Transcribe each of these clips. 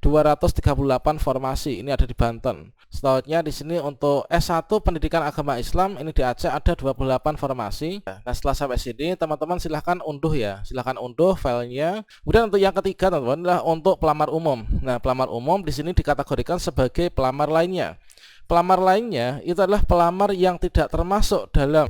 238 formasi, ini ada di Banten. Selanjutnya di sini untuk S1 Pendidikan Agama Islam ini di Aceh ada 28 formasi. Nah, setelah sampai sini teman-teman silahkan unduh ya, silahkan unduh filenya. Kemudian untuk yang ketiga teman-teman adalah untuk pelamar umum. Nah, pelamar umum di sini dikategorikan sebagai pelamar lainnya. Pelamar lainnya itu adalah pelamar yang tidak termasuk dalam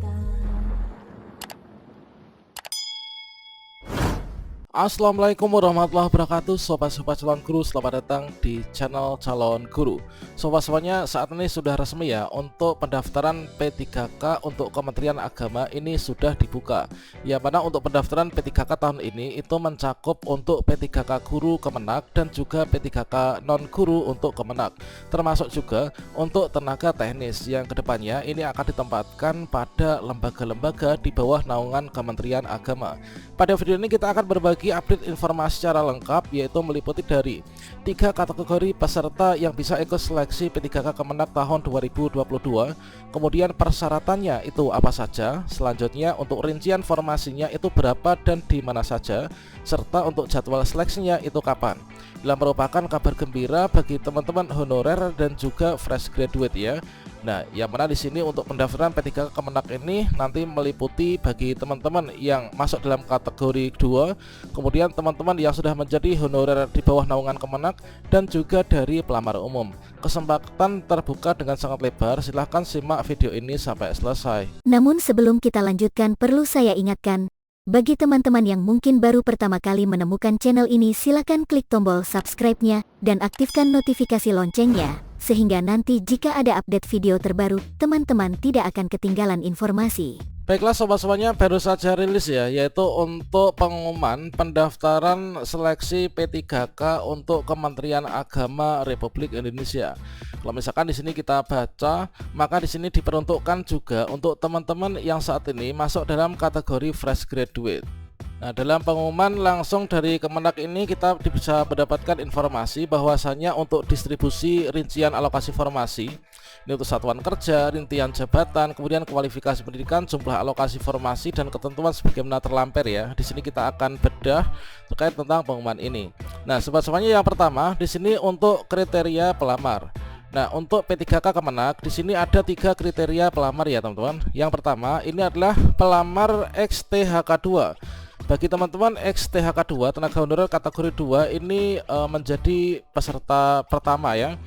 Assalamualaikum warahmatullahi wabarakatuh. Sobat-sobat calon guru, selamat datang di channel calon guru. Sobat-sobatnya, saat ini sudah resmi ya untuk pendaftaran P3K untuk Kementerian Agama ini sudah dibuka. Ya, mana untuk pendaftaran P3K tahun ini itu mencakup untuk P3K guru Kemenak dan juga P3K non guru untuk Kemenak, termasuk juga untuk tenaga teknis yang kedepannya ini akan ditempatkan pada lembaga-lembaga di bawah naungan Kementerian Agama. Pada video ini kita akan berbagi update informasi secara lengkap, yaitu meliputi dari 3 kategori peserta yang bisa ikut seleksi P3K Kemenak tahun 2022, kemudian persyaratannya itu apa saja, selanjutnya untuk rincian formasinya itu berapa dan di mana saja, serta untuk jadwal seleksinya itu kapan. Ini merupakan kabar gembira bagi teman-teman honorer dan juga fresh graduate ya. Nah, yang mana di sini untuk pendaftaran P3K Kemenak ini nanti meliputi bagi teman-teman yang masuk dalam kategori 2, kemudian teman-teman yang sudah menjadi honorer di bawah naungan Kemenak, dan juga dari pelamar umum. Kesempatan terbuka dengan sangat lebar, silahkan simak video ini sampai selesai. Namun sebelum kita lanjutkan, perlu saya ingatkan, bagi teman-teman yang mungkin baru pertama kali menemukan channel ini, silakan klik tombol subscribe-nya dan aktifkan notifikasi loncengnya, sehingga nanti jika ada update video terbaru, teman-teman tidak akan ketinggalan informasi. Baiklah sobat-sobatnya, baru saja rilis ya, yaitu untuk pengumuman pendaftaran seleksi P3K untuk Kementerian Agama Republik Indonesia. Kalau misalkan di sini kita baca, maka di sini diperuntukkan juga untuk teman-teman yang saat ini masuk dalam kategori fresh graduate. Nah, dalam pengumuman langsung dari Kemenak ini kita bisa mendapatkan informasi bahwasannya untuk distribusi rincian alokasi formasi ini untuk satuan kerja, rincian jabatan, kemudian kualifikasi pendidikan, jumlah alokasi formasi dan ketentuan sebagaimana terlampir ya. Di sini kita akan bedah terkait tentang pengumuman ini. Nah, sobat-sobatnya, yang pertama di sini untuk kriteria pelamar. Nah, untuk P3K Kemenak di sini ada 3 kriteria pelamar ya, teman-teman. Yang pertama ini adalah pelamar XTHK2. Bagi teman-teman XTHK2 tenaga honorer kategori 2 ini menjadi peserta pertama ya.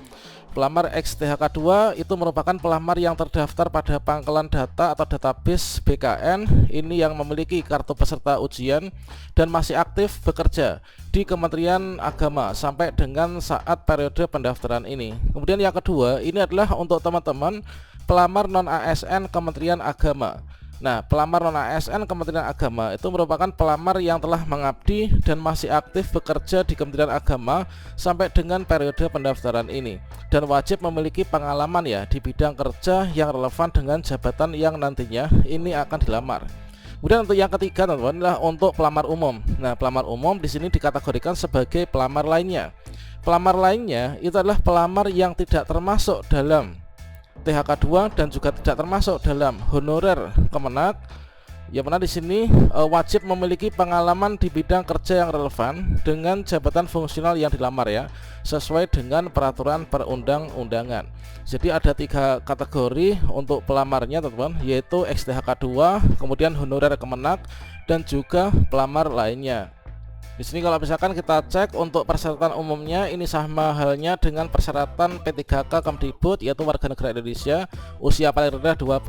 Pelamar XTHK2 itu merupakan pelamar yang terdaftar pada pangkalan data atau database BKN, ini yang memiliki kartu peserta ujian dan masih aktif bekerja di Kementerian Agama sampai dengan saat periode pendaftaran ini. Kemudian yang kedua ini adalah untuk teman-teman pelamar non ASN Kementerian Agama. Nah, pelamar non ASN Kementerian Agama itu merupakan pelamar yang telah mengabdi dan masih aktif bekerja di Kementerian Agama sampai dengan periode pendaftaran ini, dan wajib memiliki pengalaman ya di bidang kerja yang relevan dengan jabatan yang nantinya ini akan dilamar. Kemudian untuk yang ketiga teman-teman adalah untuk pelamar umum. Nah, pelamar umum di sini dikategorikan sebagai pelamar lainnya. Pelamar lainnya itu adalah pelamar yang tidak termasuk dalam THK2 dan juga tidak termasuk dalam honorer Kemenak, yang mana di sini wajib memiliki pengalaman di bidang kerja yang relevan dengan jabatan fungsional yang dilamar ya, sesuai dengan peraturan perundang-undangan. Jadi ada 3 kategori untuk pelamarnya teman-teman, yaitu XTHK2, kemudian honorer Kemenak, dan juga pelamar lainnya. Di sini kalau misalkan kita cek untuk persyaratan umumnya ini sama halnya dengan persyaratan P3K Kemdikbud, yaitu warga negara Indonesia, usia paling rendah 20,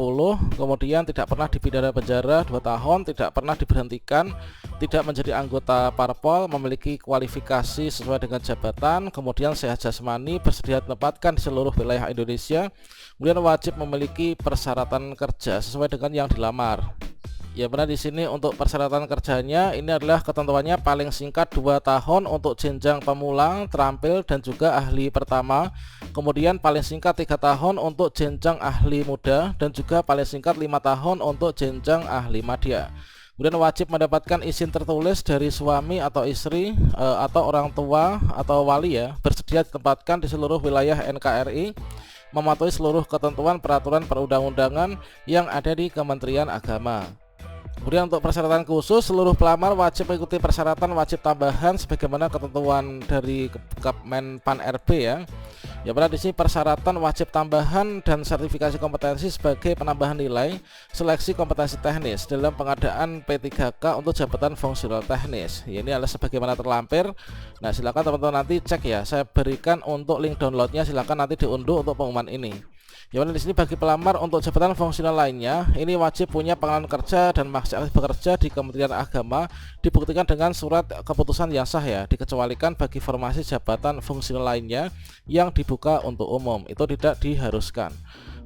kemudian tidak pernah dipidana penjara 2 tahun, tidak pernah diberhentikan, tidak menjadi anggota parpol, memiliki kualifikasi sesuai dengan jabatan, kemudian sehat jasmani, bersedia ditempatkan di seluruh wilayah Indonesia, kemudian wajib memiliki persyaratan kerja sesuai dengan yang dilamar. Ya, benar di sini untuk persyaratan kerjanya ini adalah ketentuannya paling singkat 2 tahun untuk jenjang pemula, terampil, dan juga ahli pertama. Kemudian paling singkat 3 tahun untuk jenjang ahli muda, dan juga paling singkat 5 tahun untuk jenjang ahli madya. Kemudian wajib mendapatkan izin tertulis dari suami atau istri atau orang tua atau wali ya, bersedia ditempatkan di seluruh wilayah NKRI, mematuhi seluruh ketentuan peraturan perundang-undangan yang ada di Kementerian Agama. Kemudian untuk persyaratan khusus, seluruh pelamar wajib mengikuti persyaratan wajib tambahan sebagaimana ketentuan dari Kemenpan RB ya. Ya pada di sini persyaratan wajib tambahan dan sertifikasi kompetensi sebagai penambahan nilai seleksi kompetensi teknis dalam pengadaan P3K untuk jabatan fungsional teknis. Ya, ini adalah sebagaimana terlampir. Nah, silakan teman-teman nanti cek ya. Saya berikan untuk link downloadnya, silakan nanti diunduh untuk pengumuman ini. Yang di sini bagi pelamar untuk jabatan fungsional lainnya, ini wajib punya pengalaman kerja dan masih aktif bekerja di Kementerian Agama, dibuktikan dengan surat keputusan yang sah ya, dikecualikan bagi formasi jabatan fungsional lainnya yang dibuka untuk umum, itu tidak diharuskan.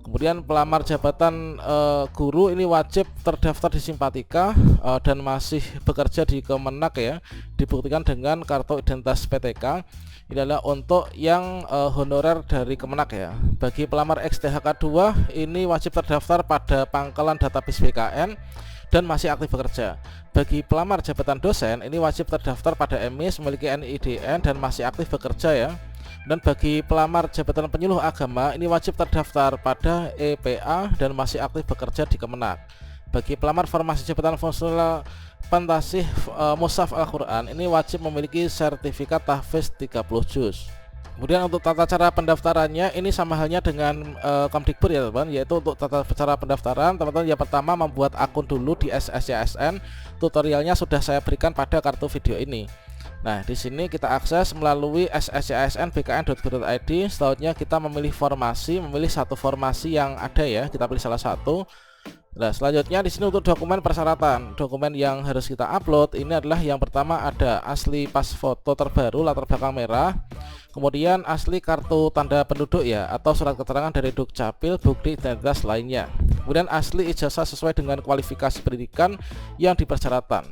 Kemudian pelamar jabatan guru ini wajib terdaftar di Simpatika dan masih bekerja di Kemenak ya, dibuktikan dengan kartu identitas PTK. Ini adalah untuk yang honorer dari Kemenak ya. Bagi pelamar XTHK 2 ini wajib terdaftar pada pangkalan database BKN dan masih aktif bekerja. Bagi pelamar jabatan dosen ini wajib terdaftar pada MIS, memiliki NIDN dan masih aktif bekerja ya. Dan bagi pelamar jabatan penyuluh agama ini wajib terdaftar pada EPA dan masih aktif bekerja di Kemenak. Bagi pelamar formasi jabatan fungsional pentasih mushaf Al-Quran ini wajib memiliki sertifikat tahfiz 30 juz. Kemudian untuk tata cara pendaftarannya ini sama halnya dengan Kemdikbud ya teman-teman, yaitu untuk tata cara pendaftaran teman-teman yang pertama membuat akun dulu di SSCSN. Tutorialnya sudah saya berikan pada kartu video ini. Nah, di sini kita akses melalui sscsn.bkn.go.id. Selanjutnya kita memilih formasi, memilih satu formasi yang ada ya, kita pilih salah satu. Nah, selanjutnya di sini untuk dokumen persyaratan, dokumen yang harus kita upload ini adalah yang pertama ada asli pas foto terbaru latar belakang merah, kemudian asli kartu tanda penduduk ya atau surat keterangan dari Dukcapil, bukti identitas lainnya, kemudian asli ijazah sesuai dengan kualifikasi pendidikan yang dipersyaratkan,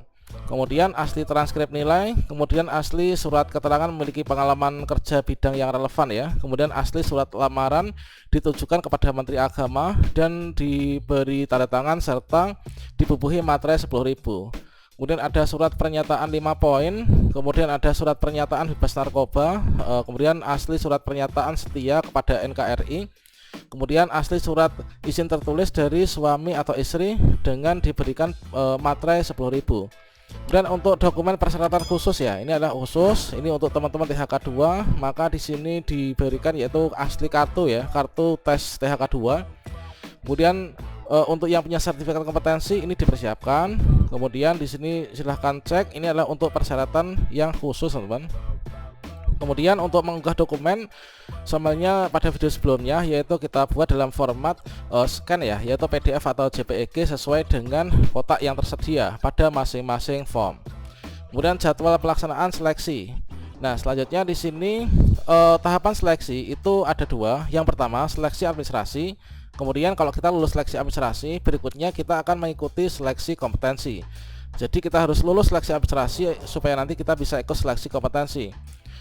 kemudian asli transkrip nilai, kemudian asli surat keterangan memiliki pengalaman kerja bidang yang relevan ya, kemudian asli surat lamaran ditujukan kepada Menteri Agama dan diberi tanda tangan serta dibubuhi materai 10.000. Kemudian ada surat pernyataan 5 poin, kemudian ada surat pernyataan bebas narkoba, kemudian asli surat pernyataan setia kepada NKRI, kemudian asli surat izin tertulis dari suami atau istri dengan diberikan materai 10.000. Dan untuk dokumen persyaratan khusus ya, ini adalah khusus, ini untuk teman-teman THK 2, maka di sini diberikan yaitu asli kartu ya, kartu tes THK 2. Kemudian untuk yang punya sertifikat kompetensi ini dipersiapkan. Kemudian di sini silahkan cek, ini adalah untuk persyaratan yang khusus teman-teman. Kemudian untuk mengunggah dokumen samanya pada video sebelumnya, yaitu kita buat dalam format scan ya, yaitu PDF atau JPEG sesuai dengan kotak yang tersedia pada masing-masing form. Kemudian jadwal pelaksanaan seleksi. Nah, selanjutnya di sini tahapan seleksi itu ada dua. Yang pertama seleksi administrasi. Kemudian kalau kita lulus seleksi administrasi, berikutnya kita akan mengikuti seleksi kompetensi. Jadi kita harus lulus seleksi administrasi supaya nanti kita bisa ikut seleksi kompetensi.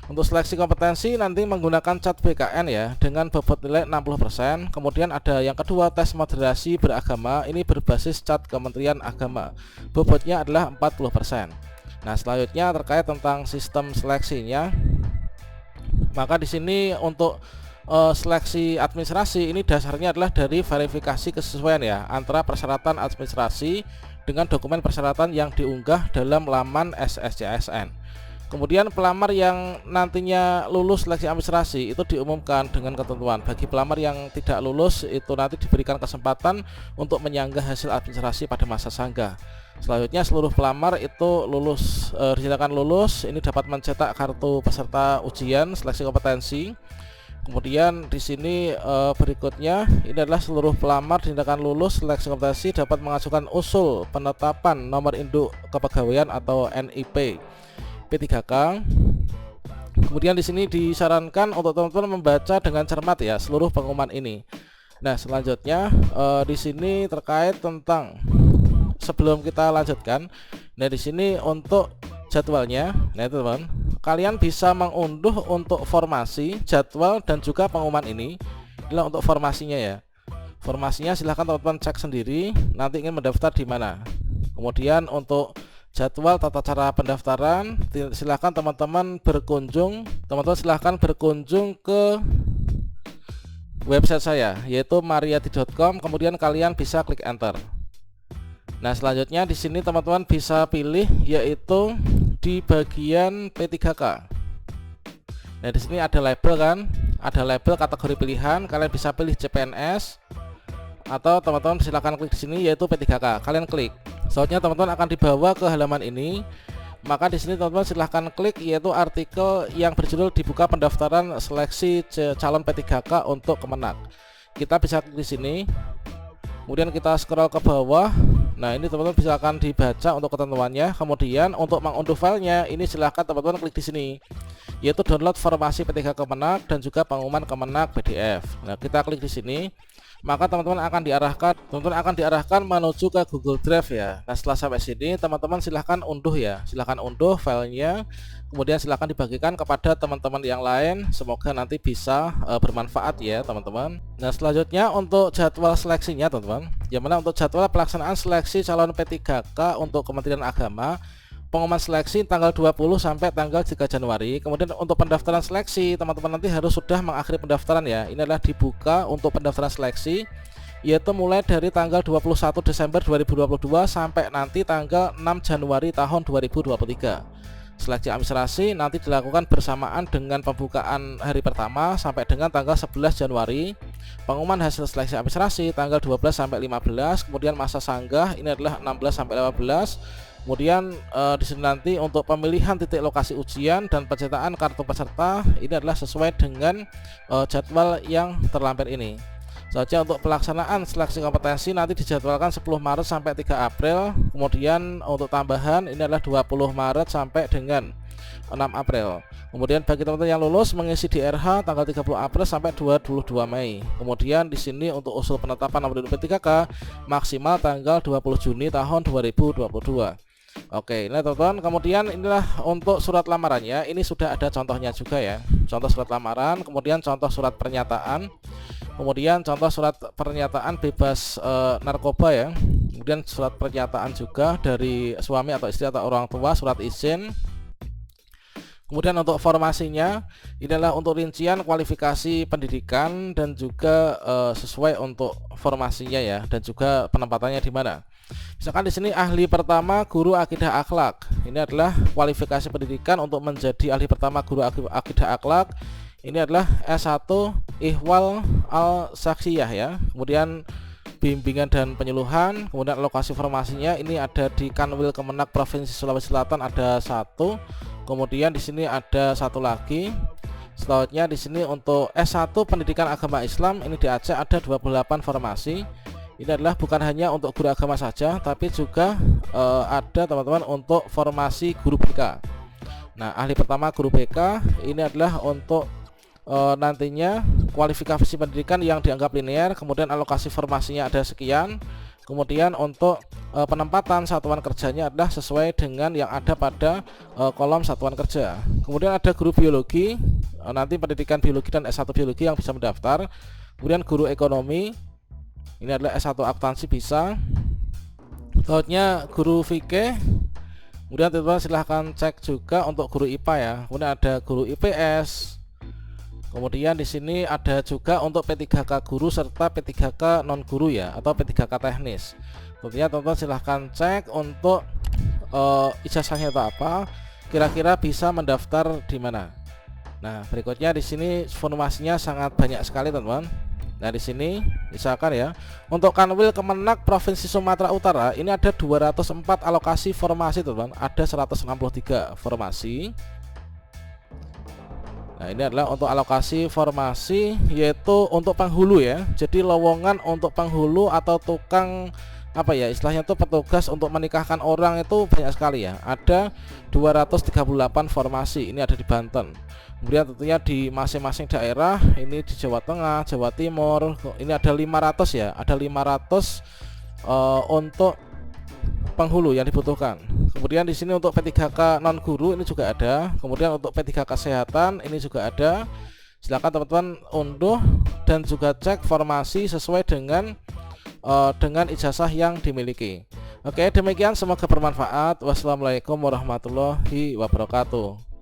Untuk seleksi kompetensi nanti menggunakan cat BKN ya dengan bobot nilai 60%. Kemudian ada yang kedua tes moderasi beragama, ini berbasis cat Kementerian Agama. Bobotnya adalah 40%. Nah, selanjutnya terkait tentang sistem seleksinya. Maka di sini untuk seleksi administrasi ini dasarnya adalah dari verifikasi kesesuaian ya antara persyaratan administrasi dengan dokumen persyaratan yang diunggah dalam laman SSCSN. Kemudian pelamar yang nantinya lulus seleksi administrasi itu diumumkan dengan ketentuan. Bagi pelamar yang tidak lulus itu nanti diberikan kesempatan untuk menyanggah hasil administrasi pada masa sanggah. Selanjutnya seluruh pelamar itu lulus dinyatakan lulus, ini dapat mencetak kartu peserta ujian seleksi kompetensi. Kemudian di sini berikutnya ini adalah seluruh pelamar dinyatakan lulus seleksi kompetensi dapat mengajukan usul penetapan nomor induk kepegawaian atau NIP P3K. Kemudian di sini disarankan untuk teman-teman membaca dengan cermat ya seluruh pengumuman ini. Nah, selanjutnya di sini terkait tentang sebelum kita lanjutkan. Nah, di sini untuk jadwalnya. Nah, teman-teman, kalian bisa mengunduh untuk formasi, jadwal dan juga pengumuman ini. Inilah untuk formasinya ya. Formasinya silahkan teman-teman cek sendiri. Nanti ingin mendaftar di mana. Kemudian untuk jadwal tata cara pendaftaran silahkan teman-teman berkunjung ke website saya yaitu mariati.com, kemudian kalian bisa klik enter. Nah, selanjutnya di sini teman-teman bisa pilih yaitu di bagian P3K. Nah, di sini ada label kan, ada label kategori pilihan, kalian bisa pilih CPNS atau teman-teman silakan klik di sini yaitu P3K. Kalian klik. Selanjutnya teman-teman akan dibawa ke halaman ini. Maka di sini teman-teman silahkan klik yaitu artikel yang berjudul dibuka pendaftaran seleksi calon P3K untuk Kemenak. Kita bisa klik di sini. Kemudian kita scroll ke bawah. Nah, ini teman-teman bisa akan dibaca untuk ketentuannya. Kemudian untuk mengunduh filenya, ini silahkan teman-teman klik di sini, yaitu download formasi P3K Kemenak dan juga pengumuman Kemenak PDF. Nah, kita klik di sini. Maka teman-teman akan diarahkan menuju ke Google Drive ya. Nah, setelah sampai sini teman-teman silahkan unduh ya, silahkan unduh filenya, kemudian silahkan dibagikan kepada teman-teman yang lain. Semoga nanti bisa bermanfaat ya teman-teman. Nah, selanjutnya untuk jadwal seleksinya teman-teman, yang mana untuk jadwal pelaksanaan seleksi calon P3K untuk Kementerian Agama, pengumuman seleksi tanggal 20 sampai tanggal 3 Januari. Kemudian untuk pendaftaran seleksi, teman-teman nanti harus sudah mengakhiri pendaftaran ya. Ini adalah dibuka untuk pendaftaran seleksi, yaitu mulai dari tanggal 21 Desember 2022 sampai nanti tanggal 6 Januari tahun 2023. Seleksi administrasi nanti dilakukan bersamaan dengan pembukaan hari pertama sampai dengan tanggal 11 Januari. Pengumuman hasil seleksi administrasi tanggal 12 sampai 15. Kemudian masa sanggah ini adalah 16 sampai 15. Kemudian di sini nanti untuk pemilihan titik lokasi ujian dan pencetakan kartu peserta ini adalah sesuai dengan jadwal yang terlampir ini. Saja untuk pelaksanaan seleksi kompetensi nanti dijadwalkan 10 Maret sampai 3 April. Kemudian untuk tambahan ini adalah 20 Maret sampai dengan 6 April. Kemudian bagi teman-teman yang lulus mengisi di RH tanggal 30 April sampai 22 Mei. Kemudian di sini untuk usul penetapan nomor induk P3K maksimal tanggal 20 Juni tahun 2022. Oke, ini teman-teman. Kemudian inilah untuk surat lamarannya. Ini sudah ada contohnya juga ya. Contoh surat lamaran, kemudian contoh surat pernyataan, kemudian contoh surat pernyataan bebas narkoba ya. Kemudian surat pernyataan juga dari suami atau istri atau orang tua, surat izin. Kemudian untuk formasinya, ini adalah untuk rincian kualifikasi pendidikan dan juga sesuai untuk formasinya ya, dan juga penempatannya di mana. Misalkan di sini ahli pertama guru akidah akhlak. Ini adalah kualifikasi pendidikan untuk menjadi ahli pertama guru akidah akhlak. Ini adalah S1 Ihwal al-Saksiyah ya. Kemudian bimbingan dan penyuluhan. Kemudian alokasi formasinya ini ada di Kanwil Kemenak Provinsi Sulawesi Selatan ada 1. Kemudian di sini ada 1 lagi. Selanjutnya di sini untuk S1 Pendidikan Agama Islam ini di Aceh ada 28 formasi. Ini adalah bukan hanya untuk guru agama saja, tapi juga ada teman-teman untuk formasi guru BK. Nah, ahli pertama guru BK ini adalah untuk nantinya kualifikasi pendidikan yang dianggap linear, kemudian alokasi formasinya ada sekian. Kemudian untuk penempatan satuan kerjanya adalah sesuai dengan yang ada pada kolom satuan kerja. Kemudian ada guru biologi, nanti pendidikan biologi dan S1 biologi yang bisa mendaftar. Kemudian guru ekonomi, ini adalah S1 akuntansi bisa. Selanjutnya guru fikih. Kemudian teman-teman silahkan cek juga untuk guru IPA ya. Kemudian ada guru IPS. Kemudian di sini ada juga untuk P3K guru serta P3K non guru ya, atau P3K teknis. Tentunya teman-teman silahkan cek untuk ijazahnya itu apa, kira-kira bisa mendaftar di mana. Nah, berikutnya di sini formasinya sangat banyak sekali teman-teman. Nah, di sini misalkan ya, untuk Kanwil Kemenak Provinsi Sumatera Utara ini ada 204 alokasi formasi teman-teman, ada 163 formasi. Nah, ini adalah untuk alokasi formasi, yaitu untuk penghulu ya. Jadi lowongan untuk penghulu atau tukang apa ya istilahnya itu petugas untuk menikahkan orang itu banyak sekali ya. Ada 238 formasi, ini ada di Banten. Kemudian tentunya di masing-masing daerah, ini di Jawa Tengah, Jawa Timur, ini ada 500 ya, ada 500 untuk penghulu yang dibutuhkan. Kemudian di sini untuk P3K non guru ini juga ada. Kemudian untuk P3K kesehatan ini juga ada. Silakan teman-teman unduh dan juga cek formasi sesuai dengan ijazah yang dimiliki. Oke, demikian, semoga bermanfaat. Wassalamualaikum warahmatullahi wabarakatuh.